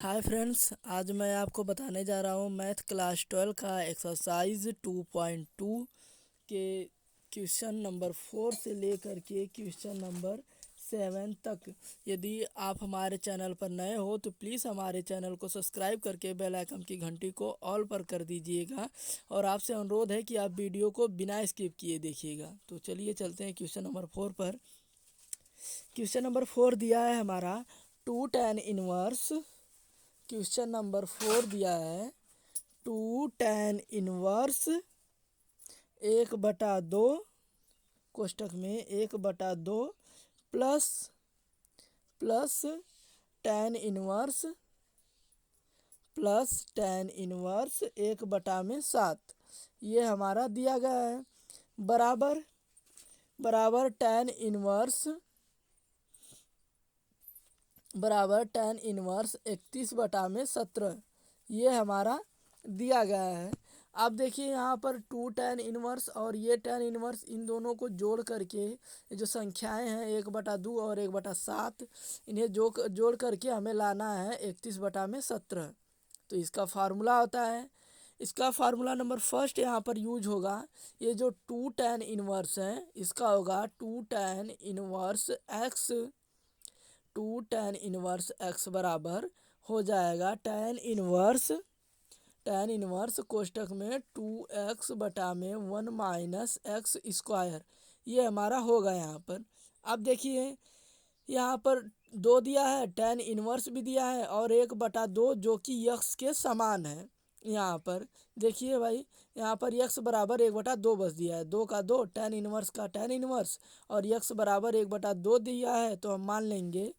Hi friends, आज मैं आपको बताने जा रहा हूँ मैथ क्लास 12 का एक्सरसाइज 2.2 के क्वेश्चन नंबर 4 से लेकर के क्वेश्चन नंबर 7 तक। यदि आप हमारे चैनल पर नए हो तो प्लीज़ हमारे चैनल को सब्सक्राइब करके बेल आइकन की घंटी को ऑल पर कर दीजिएगा और आपसे अनुरोध है कि आप वीडियो को बिना स्किप किए देखिएगा। तो चलिए चलते हैं क्वेश्चन नंबर 4 पर। क्वेश्चन नंबर 4 दिया है हमारा 2 tan 1। क्वेश्चन नंबर 4 दिया है 2 tan 1 1/2 कोष्टक में 1/2 plus plus tan 1 plus tan 1 1/7 ये हमारा दिया गया है। बराबर बराबर tan 1 31/17 ये हमारा दिया गया है। अब देखिए यहाँ पर 2 tan 1 और ये tan 1 इन दोनों को जोड़ करके ये जो संख्याएं हैं 1/2 और 1/7 इन्हें जोड़ करके हमें लाना है 31/17। तो इसका फार्मूला होता है, इसका फार्मूला नंबर फर्स्ट यहाँ पर यूज होगा। ये जो 2 tan 1 है इसका होगा 2 tan 1 x। 2 tan 1 x बराबर हो जाएगा tan 1 कोष्टक में 2x बटा में 1 माइनस एक्स स्क्वायर ये हमारा होगा यहाँ पर। अब देखिए यहाँ पर 2 दिया है, tan 1 भी दिया है और 1/2 जो कि यक्स के समान है। यहाँ पर देखिए भाई, यहाँ पर यक्स बराबर 1/2 बस दिया है, 2 का 2 tan 1 का tan 1 और यक्स बराबर 1/2 दिया है। तो हम मान लेंगे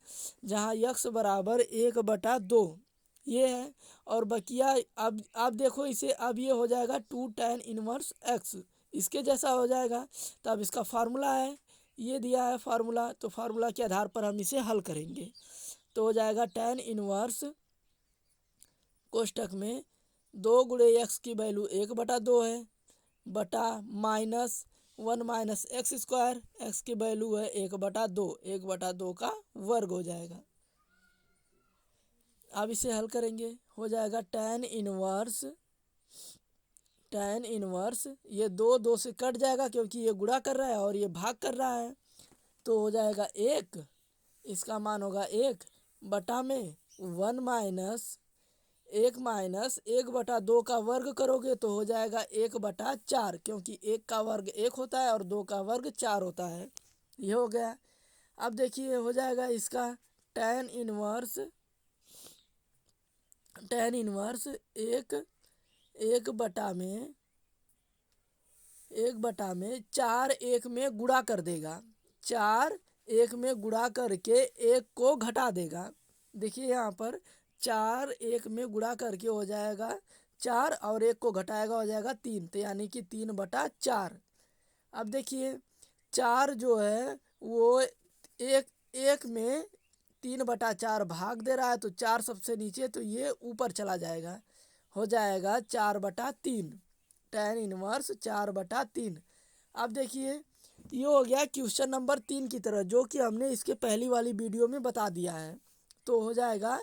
जहाँ यक्स बराबर 1/2 ये है और बकिया अब आप देखो इसे, अब ये हो जाएगा 2 tan 1 x इसके जैसा हो जाएगा। तो अब इसका फार्मूला है, ये दिया है फार्मूला, तो फार्मूला के आधार पर हम इसे हल करेंगे। तो हो जाएगा tan 1 कोष्टक में 2 गुणे एक्स की वैल्यू 1/2 है बटा minus 1 minus x square, x की वैल्यू है 1/2, 1/2 का वर्ग हो जाएगा। अब इसे हल करेंगे, हो जाएगा tan 1 ये 2 से कट जाएगा क्योंकि ये गुणा कर रहा है और ये भाग कर रहा है। तो हो जाएगा 1, इसका मान होगा 1 बटा में 1 माइनस 1/2 का वर्ग करोगे तो हो जाएगा 1/4 क्योंकि 1 का वर्ग 1 होता है और 2 का वर्ग 4 होता है। ये हो गया। अब देखिए हो जाएगा इसका tan 1 एक बटा में 4 1 में गुणा कर देगा, 4 1 में गुणा करके 1 को घटा देगा। देखिए यहाँ पर 4 1 में गुणा करके हो जाएगा 4 और 1 को घटाएगा हो जाएगा 3, तो यानी कि 3/4। अब देखिए 4 जो है वो एक एक में 3/4 भाग दे रहा है, तो 4 सबसे नीचे, तो ये ऊपर चला जाएगा, हो जाएगा 4/3। tan 1 4/3। अब देखिए ये हो गया क्वेश्चन नंबर 3 की तरह, जो कि हमने इसके पहली वाली वीडियो में बता दिया है। तो हो जाएगा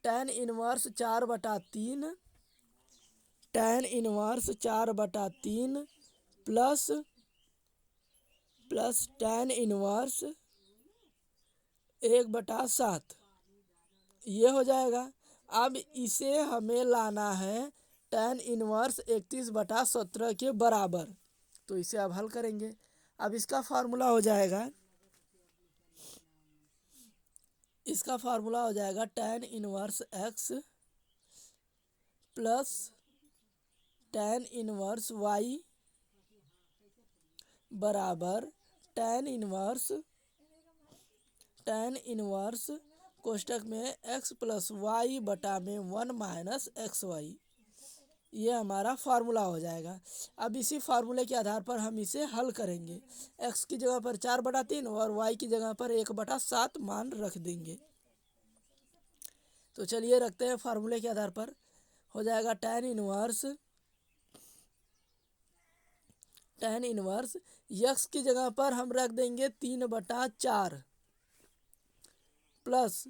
tan 1 4/3 tan 1 4/3 plus plus tan 1 1/7 ये हो जाएगा। अब इसे हमें लाना है tan 1 31/17 के बराबर। तो इसे अब हल करेंगे। अब इसका फार्मूला हो जाएगा, tan 1 x plus tan 1 y बराबर tan 1 कोष्टक में x प्लस वाई बटा में 1 माइनस एक्स वाई ये हमारा फार्मूला हो जाएगा। अब इसी फार्मूले के आधार पर हम इसे हल करेंगे। x की जगह पर 4/3 और y की जगह पर 1/7 मान रख देंगे। तो चलिए रखते हैं फार्मूले के आधार पर। हो जाएगा tan 1 यक्स की जगह पर हम रख देंगे 3/4 प्लस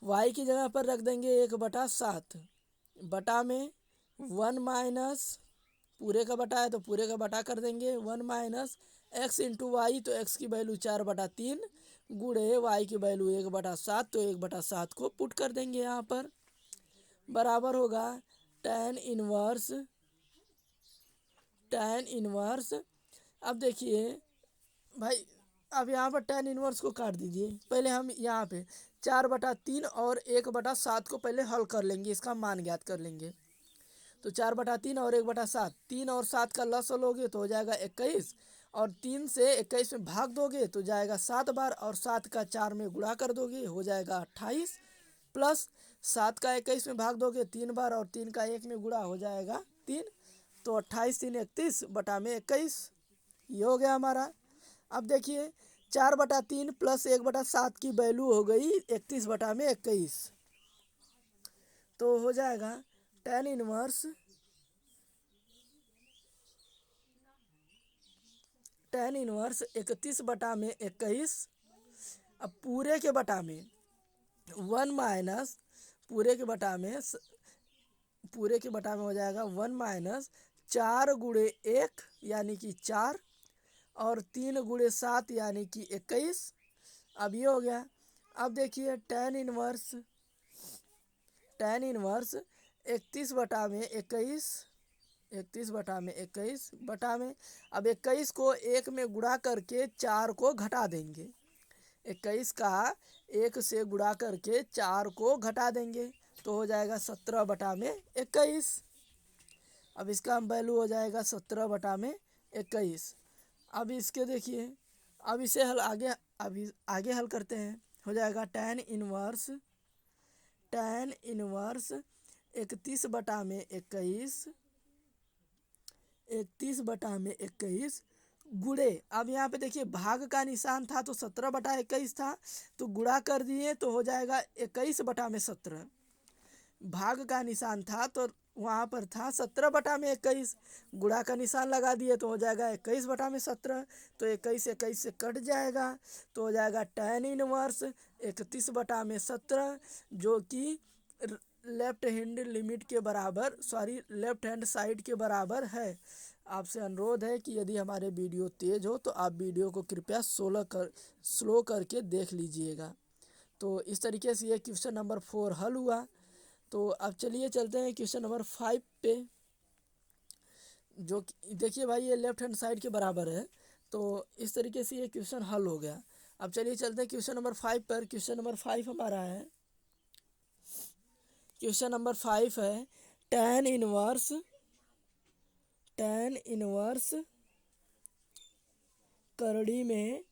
वाई की जगह पर रख देंगे 1/7 बटा में 1 माइनस, पूरे का बटा है तो पूरे का बटा कर देंगे, 1 माइनस एक्स इंटू वाई, तो एक्स की वैल्यू 4/3 गुणे वाई की वैल्यू 1/7, तो 1/7 को पुट कर देंगे यहाँ पर, बराबर होगा tan इनवर्स। अब देखिए भाई, अब यहाँ पर tan इनवर्स को काट दीजिए। पहले हम यहाँ पे 4/3 और 1/7 को पहले हल कर लेंगे, इसका मान ज्ञात कर लेंगे। तो 4/3 और 1/7, 3 और 7 का लस लोगे तो हो जाएगा 21, और 3 से 21 में भाग दोगे तो जाएगा 7 बार, और 7 का 4 में गुणा कर दोगे हो जाएगा 28, प्लस 7 का 21 में भाग दोगे 3 बार, और 3 का 1 में गुणा हो जाएगा 3, तो 28 3 31 बटा में 21, ये हो गया हमारा। अब देखिए 4/3 प्लस 1/7 की वैल्यू हो गई 31 बटा में 21, तो हो जाएगा tan इनवर्स 31 बटा में 21। अब पूरे के बटा में 1 माइनस, पूरे के बटा में हो जाएगा 1 माइनस 4 गुणे 1 यानी कि 4, और 3 गुणे 7 यानी कि 21। अब ये हो गया। अब देखिए tan इनवर्स 31 बटा में 21 बटा में, अब 21 को 1 में गुणा करके 4 को घटा देंगे, 21 का 1 से गुणा करके 4 को घटा देंगे, तो हो जाएगा 17 बटा में 21। अब इसका वैल्यू हो जाएगा 17 बटा में 21। अब इसके देखिए, अब इसे हल आगे हल करते हैं। हो जाएगा tan इनवर्स 31 बटा में 21 गुणे, अब यहाँ पे देखिए भाग का निशान था तो 17/21 था, तो गुणा कर दिए तो हो जाएगा 21 बटा में 17। भाग का निशान था तो वहाँ पर था 17/21, गुणा का निशान लगा दिए तो हो जाएगा 21 बटा में 17, तो 21 से कट जाएगा, तो हो जाएगा tan इनवर्स 31 बटा में 17, जो कि लेफ्ट हैंड साइड के बराबर है। आपसे अनुरोध है कि यदि हमारे वीडियो तेज हो तो आप वीडियो को कृपया स्लो करके देख लीजिएगा। तो इस तरीके से ये क्वेश्चन नंबर 4 हल हुआ। तो अब चलिए चलते हैं क्वेश्चन नंबर 5 पे, जो देखिए भाई ये लेफ्ट हैंड साइड के बराबर है, तो इस तरीके से ये क्वेश्चन हल हो गया। अब चलिए चलते हैं क्वेश्चन नंबर 5 पर। क्वेश्चन नंबर 5 हमारा है, क्वेश्चन नंबर 5 है tan इनवर्स करड़ी में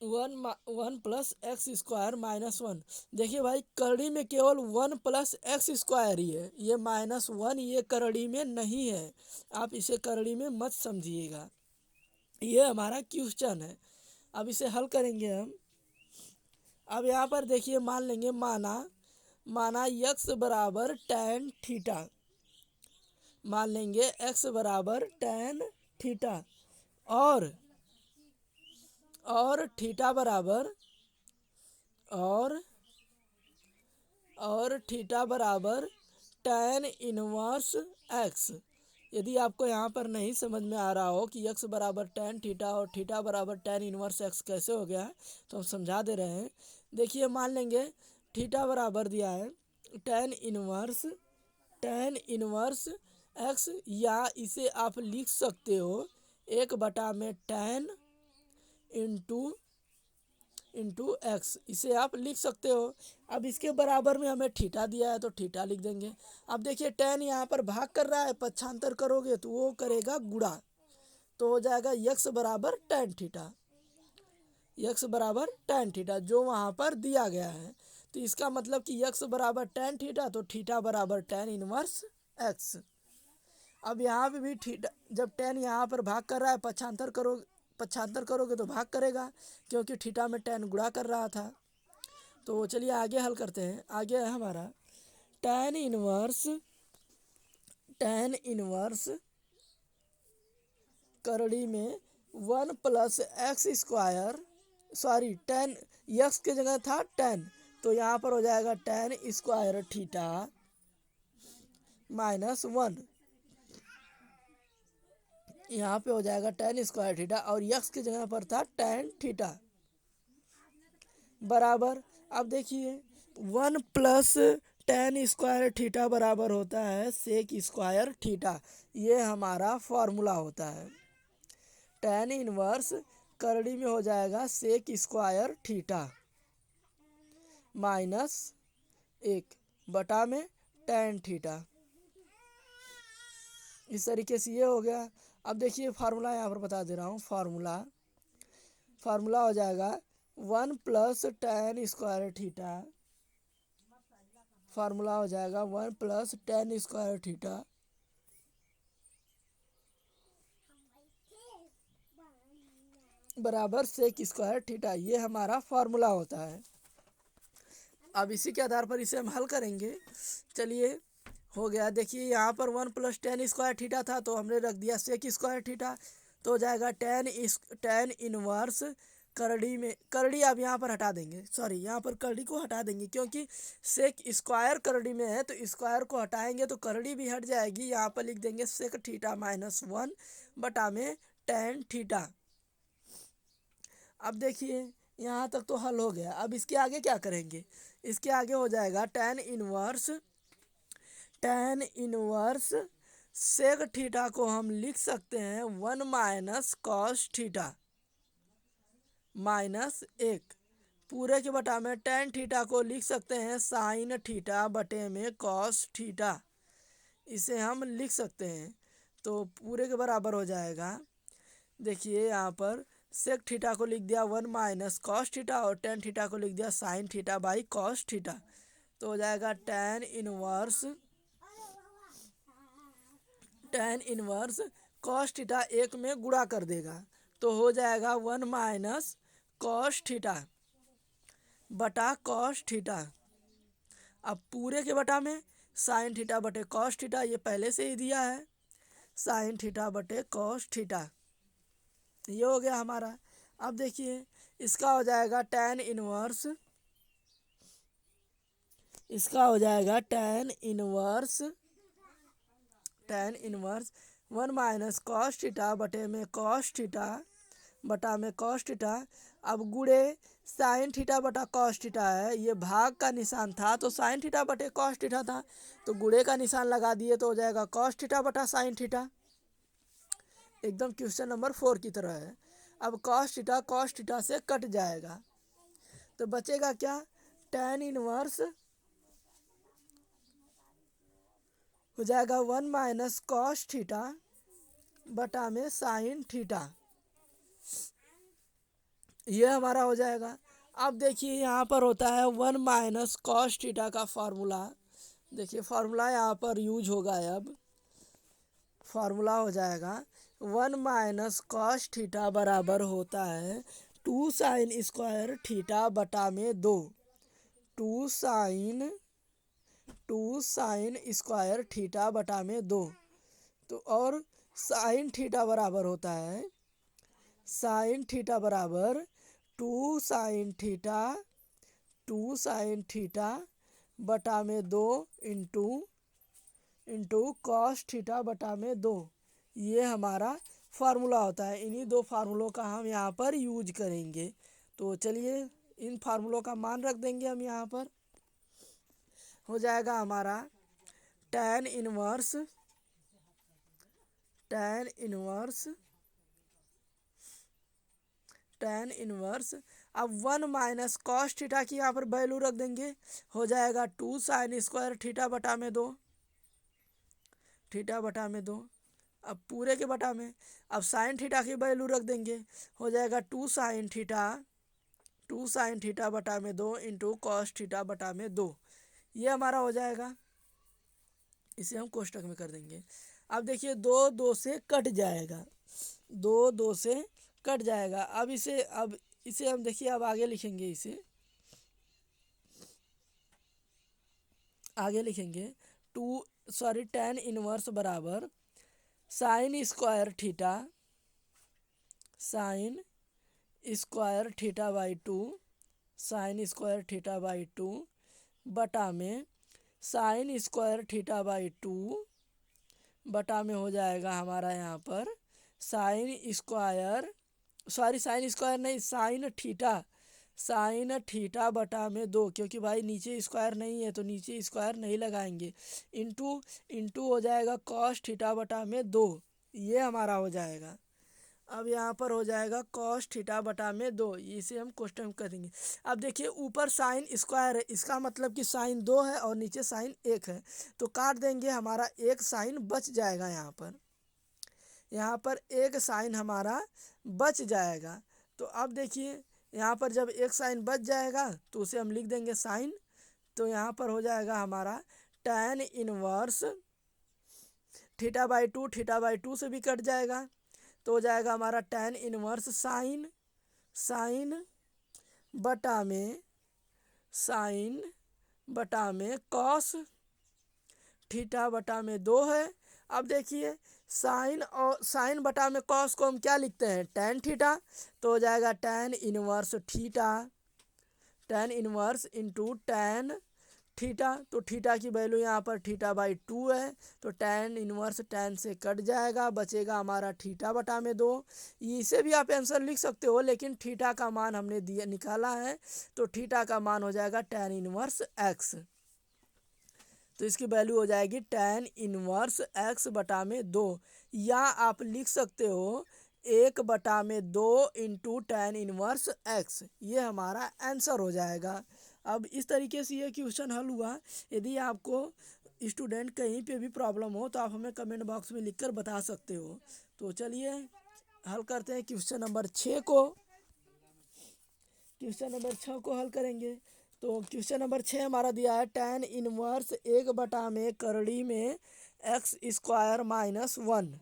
1 प्लस एक्स स्क्वायर माइनस 1। देखिए भाई करड़ी में केवल 1 प्लस एक्स स्क्वायर ही है, ये -1 ये करड़ी में नहीं है, आप इसे करड़ी में मत समझिएगा। ये हमारा क्वेश्चन है। अब इसे हल करेंगे हम। अब यहाँ पर देखिए मान लेंगे, माना x बराबर tan थीटा, मान लेंगे x बराबर tan थीटा, और थीटा बराबर tan इनवर्स x। यदि आपको यहाँ पर नहीं समझ में आ रहा हो कि x बराबर tan थीटा और थीटा बराबर tan इनवर्स x कैसे हो गया है, तो हम समझा दे रहे हैं। देखिए मान लेंगे थीटा बराबर दिया है tan इनवर्स x, या इसे आप लिख सकते हो 1/tan इंटू एक्स, इसे आप लिख सकते हो। अब इसके बराबर में हमें थीटा दिया है तो थीटा लिख देंगे। अब देखिए tan यहाँ पर भाग कर रहा है, पक्षांतर करोगे तो वो करेगा गुणा, तो हो जाएगा x बराबर tan थीटा जो वहाँ पर दिया गया है। तो इसका मतलब कि x बराबर tan थीटा, तो थीटा बराबर tan इनवर्स x। अब यहाँ पे भी थीटा, जब tan यहाँ पर भाग कर रहा है, पक्षांतर करोगे तो भाग करेगा, क्योंकि थीटा में tan गुणा कर रहा था। तो चलिए आगे हल करते हैं। आगे है हमारा tan इनवर्स करड़ी में one plus x square, sorry ten, x की जगह था टेन, तो यहाँ पर हो जाएगा ten square theta minus one, यहाँ पे हो जाएगा टेन स्क्वायर थीटा, और यक्स की जगह पर था टेन थीटा बराबर। अब देखिए one plus ten square theta बराबर होता है सेक स्क्वायर थीटा, ये हमारा फॉर्मूला होता है। टेन इनवर्स करड़ी में हो जाएगा सेक स्क्वायर थीटा माइनस एक बटा में टेन थीटा, इस तरीके से ये हो गया। अब देखिए फार्मूला यहाँ पर बता दे रहा हूँ, फार्मूला हो जाएगा one plus ten square theta, formula हो जाएगा one plus ten square theta बराबर सेक स्क्वायर थीटा, ये हमारा फार्मूला होता है। अब इसी के आधार पर इसे हम हल करेंगे। चलिए हो गया, देखिए यहाँ पर one plus ten square theta था तो हमने रख दिया सेक स्क्वायर थीटा, तो हो जाएगा टेन इनवर्स करड़ी में, करड़ी अब यहाँ पर हटा देंगे, सॉरी यहाँ पर करड़ी को हटा देंगे क्योंकि सेक स्क्वायर करड़ी में है, तो स्क्वायर को हटाएंगे तो करड़ी भी हट जाएगी। यहाँ पर लिख देंगे सेक थीटा माइनस वन बटा में टेन थीटा। अब देखिए यहाँ तक तो हल हो गया, अब इसके आगे क्या करेंगे, इसके आगे हो जाएगा टेन इनवर्स सेक थीटा को हम लिख सकते हैं one minus cos theta minus एक, पूरे के बटा में टेन थीटा को लिख सकते हैं साइन थीटा बटे में कॉस थीटा, इसे हम लिख सकते हैं, तो पूरे के बराबर हो जाएगा। देखिए यहाँ पर सेक थीटा को लिख दिया वन माइनस कॉस थीटा और टेन थीटा को लिख दिया sine theta by cos theta, तो हो जाएगा टेन इनवर्स कॉस थीटा एक में गुणा कर देगा, तो हो जाएगा वन माइनस कॉस थीटा बटा कॉस थीटा। अब पूरे के बटा में साइन थीटा बटे कॉस थीटा, ये पहले से ही दिया है, साइन थीटा बटे कॉस थीटा, ये हो गया हमारा। अब देखिए इसका हो जाएगा tan inverse one minus cos theta बटे में कॉस थीटा बटा में कॉस थीटा, अब गुणे साइन थीटा बटा कॉस थीटा है, ये भाग का निशान था तो साइन थीटा बटे कॉस थीटा था, तो गुणे का निशान लगा दिए तो हो जाएगा कॉस थीटा बटा साइन थीटा, एकदम क्वेश्चन नंबर 4 की तरह है। अब कॉस थीटा से कट जाएगा तो बचेगा क्या, टेन इनवर्स हो जाएगा वन माइनस कॉस थीटा बटा में साइन थीटा, ये हमारा हो जाएगा। अब देखिए यहाँ पर होता है वन माइनस कॉस थीटा का फार्मूला, देखिए फार्मूला यहाँ पर यूज होगा, अब फार्मूला हो जाएगा वन माइनस कॉस थीटा बराबर होता है टू साइन स्क्वायर थीटा बटा में दो, टू साइन स्क्वायर थीटा बटा में दो, तो और साइन थीटा बराबर होता है साइन थीटा बराबर टू साइन थीटा बटा में दो इंटू कॉस थीटा बटा में दो, ये हमारा फार्मूला होता है। इन्हीं दो फार्मूलों का हम यहाँ पर यूज करेंगे, तो चलिए इन फार्मूलों का मान रख देंगे हम यहाँ पर। हो जाएगा हमारा टेन इनवर्स अब वन माइनस कॉस थीटा की यहाँ पर वैल्यू रख देंगे, हो जाएगा टू साइन स्क्वायर थीटा बटा में दो, अब पूरे के बटा में, अब साइन थीटा की वैल्यू रख देंगे, हो जाएगा टू साइन थीटा बटा में दो इंटू कॉस थीटा बटा में दो, ये हमारा हो जाएगा, इसे हम कोष्टक में कर देंगे। अब देखिए दो से कट जाएगा, दो से कट जाएगा। अब इसे हम देखिए अब आगे लिखेंगे, टेन इनवर्स बराबर sine square theta sine square theta by two, sine square theta by two बटा में sine square theta by two बटा में हो जाएगा हमारा यहाँ पर sine square, sorry sine square नहीं, साइन थीटा बटा में दो, क्योंकि भाई नीचे स्क्वायर नहीं है तो नीचे स्क्वायर नहीं लगाएंगे, इंटू इंटू हो जाएगा कॉस थीटा बटा में दो, ये हमारा हो जाएगा। अब यहाँ पर हो जाएगा कॉस थीटा बटा में दो, इसे हम क्वेश्चन कर देंगे। अब देखिए ऊपर साइन स्क्वायर है, इसका मतलब कि साइन दो है और नीचे साइन एक है, तो काट देंगे, हमारा एक साइन बच जाएगा। यहाँ पर एक साइन हमारा बच जाएगा। तो अब देखिए यहाँ पर जब एक साइन बच जाएगा तो उसे हम लिख देंगे साइन, तो यहाँ पर हो जाएगा हमारा tan inverse theta by two, theta by two से भी कट जाएगा, तो हो जाएगा हमारा tan इनवर्स साइन बटा में कॉस थीटा बटा में दो है। अब देखिए साइन और साइन बटा में कॉस को हम क्या लिखते हैं, tan थीटा, तो हो जाएगा tan inverse theta, tan inverse into tan theta, तो थीटा की वैल्यू यहाँ पर थीटा बाई टू है, तो tan इनवर्स tan से कट जाएगा, बचेगा हमारा थीटा बटा में दो। इसे भी आप आंसर लिख सकते हो, लेकिन थीटा का मान हमने दिया निकाला है, तो थीटा का मान हो जाएगा tan इनवर्स x, तो इसकी वैल्यू हो जाएगी tan इनवर्स x बटा में दो, या आप लिख सकते हो 1/2 इंटू tan इनवर्स x, ये हमारा आंसर हो जाएगा। अब इस तरीके से ये क्वेश्चन हल हुआ। यदि आपको स्टूडेंट कहीं पे भी प्रॉब्लम हो तो आप हमें कमेंट बॉक्स में लिखकर बता सकते हो। तो चलिए हल करते हैं क्वेश्चन नंबर 6 को। क्वेश्चन नंबर 6 को हल करेंगे। तो क्वेश्चन नंबर 6 हमारा दिया है tan इनवर्स 1/, में करड़ी में एक्स स्क्वायर माइनस 1,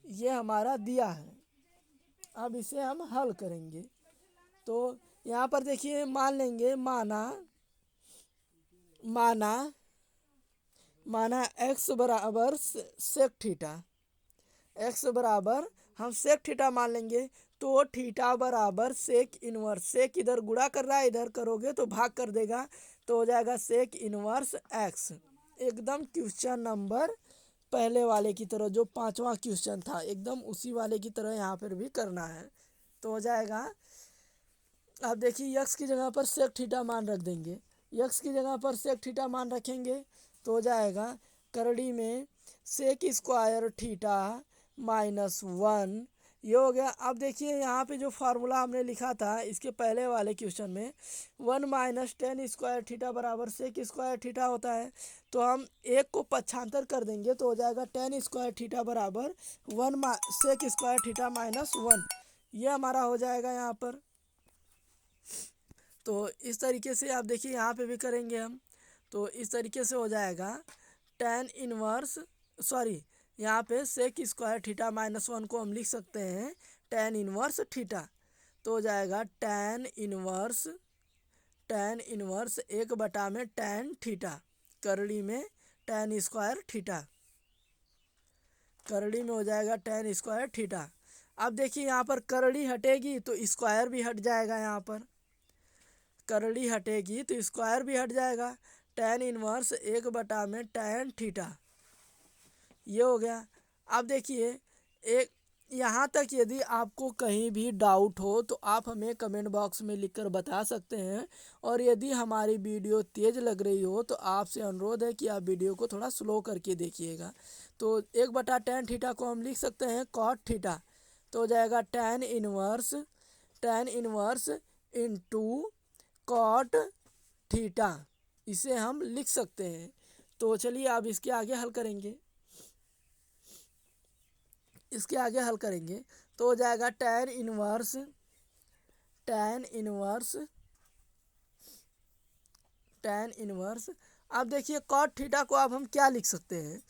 ये हमारा दिया है। अब इसे हम हल करेंगे। तो यहाँ पर देखिए मान लेंगे, माना x बराबर सेक थीटा, x बराबर हम सेक थीटा मान लेंगे, तो थीटा बराबर सेक इनवर्स, सेक इधर गुणा कर रहा है, इधर करोगे तो भाग कर देगा, तो हो जाएगा सेक इनवर्स x। एकदम क्वेश्चन नंबर पहले वाले की तरह, जो 5वां क्वेश्चन था, एकदम उसी वाले की तरह यहाँ पर भी करना है। तो हो जाएगा, अब देखिए x की जगह पर सेक थीटा मान रख देंगे, x की जगह पर सेक थीटा मान रखेंगे, तो हो जाएगा करड़ी में सेक स्क्वायर थीटा माइनस 1, ये हो गया। अब देखिए यहाँ पे जो फार्मूला हमने लिखा था इसके पहले वाले क्वेश्चन में 1 माइनस tan स्क्वायर थीटा बराबर सेक स्क्वायर थीटा होता है, तो हम एक को पक्षांतर कर देंगे, तो हो जाएगा tan स्क्वायर थीटा बराबर सेक स्क्वायर थीटा माइनस 1, ये हमारा हो जाएगा यहाँ पर। तो इस तरीके से आप देखिए यहाँ पे भी करेंगे हम, तो इस तरीके से हो जाएगा tan इनवर्स, सॉरी यहाँ पे सेक स्क्वायर थीटा माइनस 1 को हम लिख सकते हैं tan इनवर्स थीटा, तो हो जाएगा tan इनवर्स 1/, में tan थीटा, करड़ी में tan स्क्वायर थीटा, करड़ी में हो जाएगा tan स्क्वायर थीटा। अब देखिए यहाँ पर करड़ी हटेगी तो स्क्वायर भी हट जाएगा, यहाँ पर करड़ी हटेगी तो स्क्वायर भी हट जाएगा, tan इनवर्स 1/, में tan थीटा, ये हो गया। अब देखिए एक यहाँ तक यदि आपको कहीं भी डाउट हो तो आप हमें कमेंट बॉक्स में लिखकर बता सकते हैं, और यदि हमारी वीडियो तेज़ लग रही हो तो आपसे अनुरोध है कि आप वीडियो को थोड़ा स्लो करके देखिएगा। तो 1/tan थीटा को हम लिख सकते हैं cot थीटा, तो हो जाएगा tan inverse into cot theta, इसे हम लिख सकते हैं। तो चलिए अब इसके आगे हल करेंगे, तो हो जाएगा tan इनवर्स। अब देखिए कॉट थीटा को अब हम क्या लिख सकते हैं,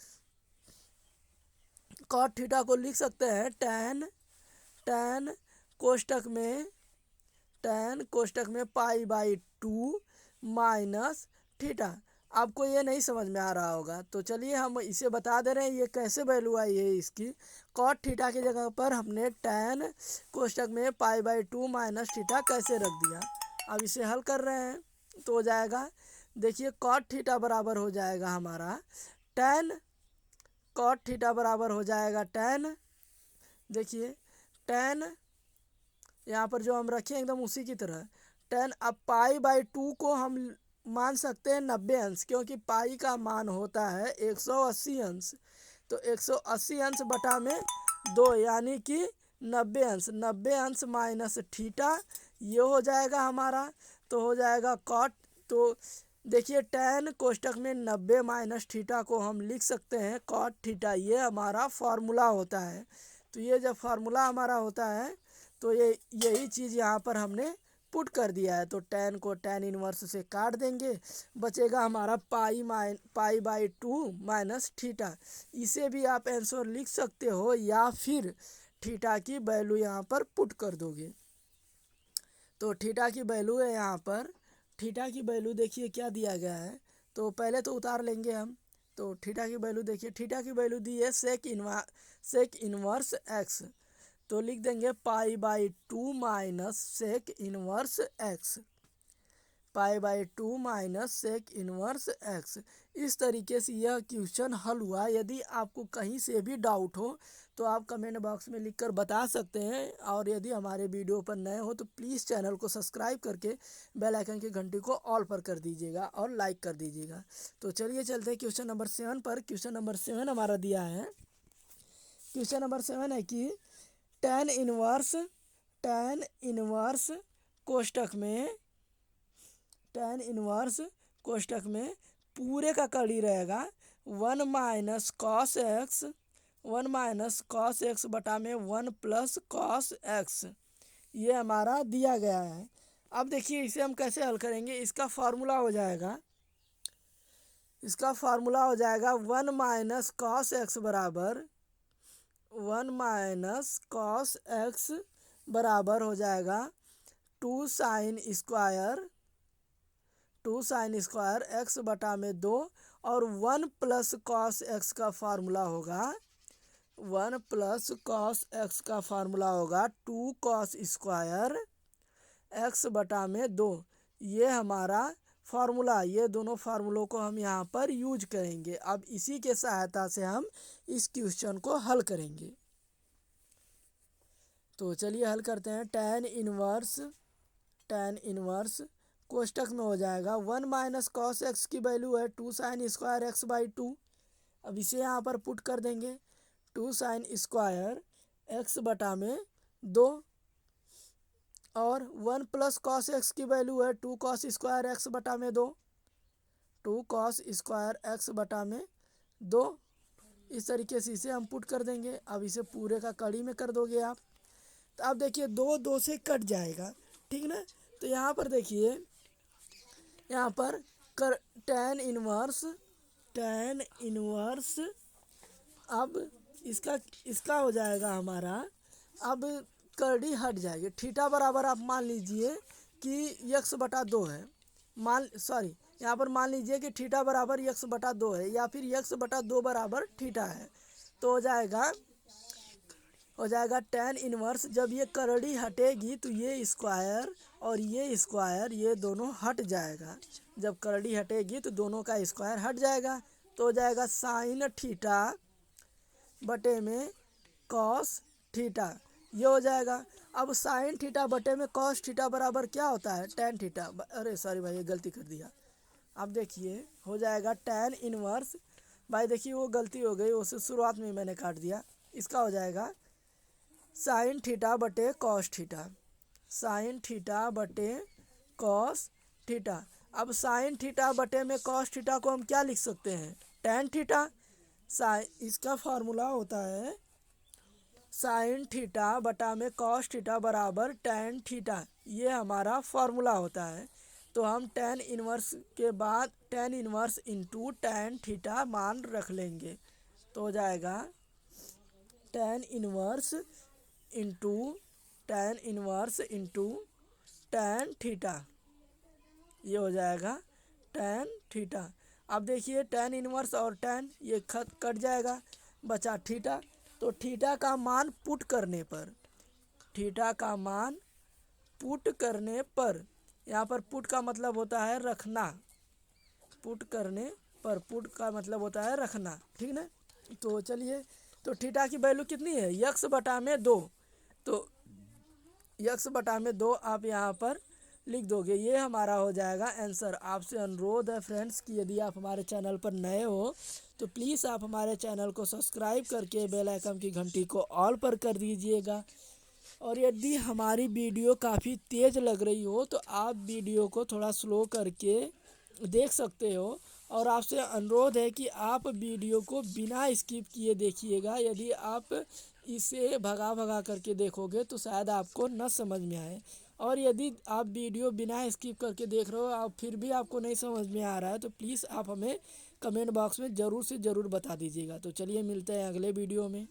कॉट थीटा को लिख सकते हैं tan कोष्टक में पाई बाई 2 माइनस थीटा। आपको ये नहीं समझ में आ रहा होगा, तो चलिए हम इसे बता दे रहे हैं ये कैसे वैल्यू आई है इसकी। कॉट थीटा की जगह पर हमने tan कोष्टक में π/2 माइनस थीटा कैसे रख दिया। अब इसे हल कर रहे हैं तो हो जाएगा, देखिए कॉट थीटा बराबर हो जाएगा हमारा tan, कॉट थीटा बराबर हो जाएगा tan, देखिए tan यहाँ पर जो हम रखें एकदम उसी की तरह tan। अब π/2 को हम मान सकते हैं 90 अंश, क्योंकि पाई का मान होता है 180 अंश, तो 180 अंश बटा में 2 यानी कि 90 अंश। 90 अंश माइनस थीटा ये हो जाएगा हमारा, तो हो जाएगा कॉट। तो देखिए tan कोष्टक में 90 माइनस थीटा को हम लिख सकते हैं कॉट थीटा, ये हमारा फार्मूला होता है। तो ये जब फार्मूला हमारा होता है तो ये यही चीज़ यहाँ पर हमने पुट कर दिया है। तो tan को tan इनवर्स से काट देंगे, बचेगा हमारा π/2 माइनस थीटा। इसे भी आप आंसर लिख सकते हो या फिर थीटा की वैल्यू यहाँ पर पुट कर दोगे। तो थीटा की वैल्यू है यहाँ पर, थीटा की वैल्यू देखिए क्या दिया गया है, तो पहले तो उतार लेंगे हम। तो थीटा की वैल्यू देखिए, थीटा की वैल्यू दी है सेक इनवर्स एक्स, तो लिख देंगे π/2 minus sec inverse x, π/2 minus sec inverse x. इस तरीके से यह क्वेश्चन हल हुआ। यदि आपको कहीं से भी डाउट हो तो आप कमेंट बॉक्स में लिखकर बता सकते हैं, और यदि हमारे वीडियो पर नए हो तो प्लीज़ चैनल को सब्सक्राइब करके बेल आइकन की घंटी को ऑल पर कर दीजिएगा और लाइक कर दीजिएगा। तो चलिए चलते हैं क्वेश्चन नंबर 7 पर। क्वेश्चन नंबर 7 हमारा दिया है, क्वेश्चन नंबर 7 है कि tan इनवर्स कोष्टक में, tan इनवर्स कोष्टक में पूरे का कड़ी रहेगा 1 माइनस कॉस एक्स बटा में 1 प्लस कॉस एक्स, ये हमारा दिया गया है। अब देखिए इसे हम कैसे हल करेंगे। इसका फार्मूला हो जाएगा, 1 माइनस कॉस एक्स बराबर 1 माइनस कॉस एक्स बराबर हो जाएगा 2 साइन स्क्वायर एक्स बटा में 2, और 1 प्लस कॉस एक्स का फार्मूला होगा 2 कॉस स्क्वायर एक्स बटा में 2। ये हमारा फार्मूला, ये दोनों फार्मूलों को हम यहाँ पर यूज करेंगे। अब इसी के सहायता से हम इस क्वेश्चन को हल करेंगे। तो चलिए हल करते हैं। tan इनवर्स कोष्टक में हो जाएगा 1 माइनस कॉस एक्स की वैल्यू है 2 साइन स्क्वायर एक्स बाई 2। अब इसे यहाँ पर पुट कर देंगे, 2 साइन स्क्वायर एक्स बटा में 2, और 1 प्लस कॉस एक्स की वैल्यू है 2 कॉस स्क्वायर एक्स बटा में 2, 2 कॉस स्क्वायर एक्स बटा में 2। इस तरीके से इसे हम पुट कर देंगे। अब इसे पूरे का कड़ी में कर दोगे आप, तो आप देखिए 2 से कट जाएगा, ठीक ना। तो यहाँ पर देखिए, यहाँ पर tan इनवर्स अब इसका हो जाएगा हमारा, अब कड़ी हट जाएगी। थीटा बराबर आप मान लीजिए कि x बटा 2 है, यहाँ पर मान लीजिए कि थीटा बराबर x बटा 2 है, या फिर x बटा 2 बराबर थीटा है। तो हो जाएगा tan इनवर्स, जब ये करड़ी हटेगी तो ये स्क्वायर और ये स्क्वायर ये दोनों हट जाएगा। जब करड़ी हटेगी तो दोनों का स्क्वायर हट जाएगा, तो हो जाएगा साइन थीटा बटे में कॉस थीटा, ये हो जाएगा। अब साइन थीटा बटे में कॉस थीटा बराबर क्या होता है, tan थीटा। अरे सॉरी भाई, ये गलती कर दिया। अब देखिए हो जाएगा tan इनवर्स, भाई देखिए वो गलती हो गई, उसे शुरुआत में मैंने काट दिया। इसका हो जाएगा साइन थीटा बटे कॉस थीटा, साइन थीटा बटे कॉस थीटा। अब साइन थीटा बटे में कॉस थीटा को हम क्या लिख सकते हैं, tan थीटा। इसका फार्मूला होता है साइन थीटा बटा में कॉस थीटा बराबर tan थीटा, ये हमारा फार्मूला होता है। तो हम tan इनवर्स के बाद tan inverse into tan theta मान रख लेंगे, तो हो जाएगा tan inverse into tan theta, ये हो जाएगा tan थीटा। अब देखिए tan इनवर्स और tan ये कट जाएगा, बचा थीटा। तो थीटा का मान पुट करने पर, थीटा का मान पुट करने पर, यहाँ पर पुट का मतलब होता है रखना, पुट करने पर, पुट का मतलब होता है रखना, ठीक ना। तो चलिए, तो थीटा की वैल्यू कितनी है, यक्स बटा में 2। तो यक्स बटा में 2 आप यहाँ पर लिख दोगे, ये हमारा हो जाएगा आंसर। आपसे अनुरोध है फ्रेंड्स कि यदि आप हमारे चैनल पर नए हो तो प्लीज़ आप हमारे चैनल को सब्सक्राइब करके बेल आइकन की घंटी को ऑल पर कर दीजिएगा। और यदि हमारी वीडियो काफ़ी तेज़ लग रही हो तो आप वीडियो को थोड़ा स्लो करके देख सकते हो। और आपसे अनुरोध है कि आप वीडियो को बिना स्किप किए देखिएगा। यदि आप इसे भगा भगा करके देखोगे तो शायद आपको न समझ में आए। और यदि आप वीडियो बिना स्किप करके देख रहे हो आप फिर भी आपको नहीं समझ में आ रहा है तो प्लीज़ आप हमें कमेंट बॉक्स में ज़रूर से ज़रूर बता दीजिएगा। तो चलिए मिलते हैं अगले वीडियो में।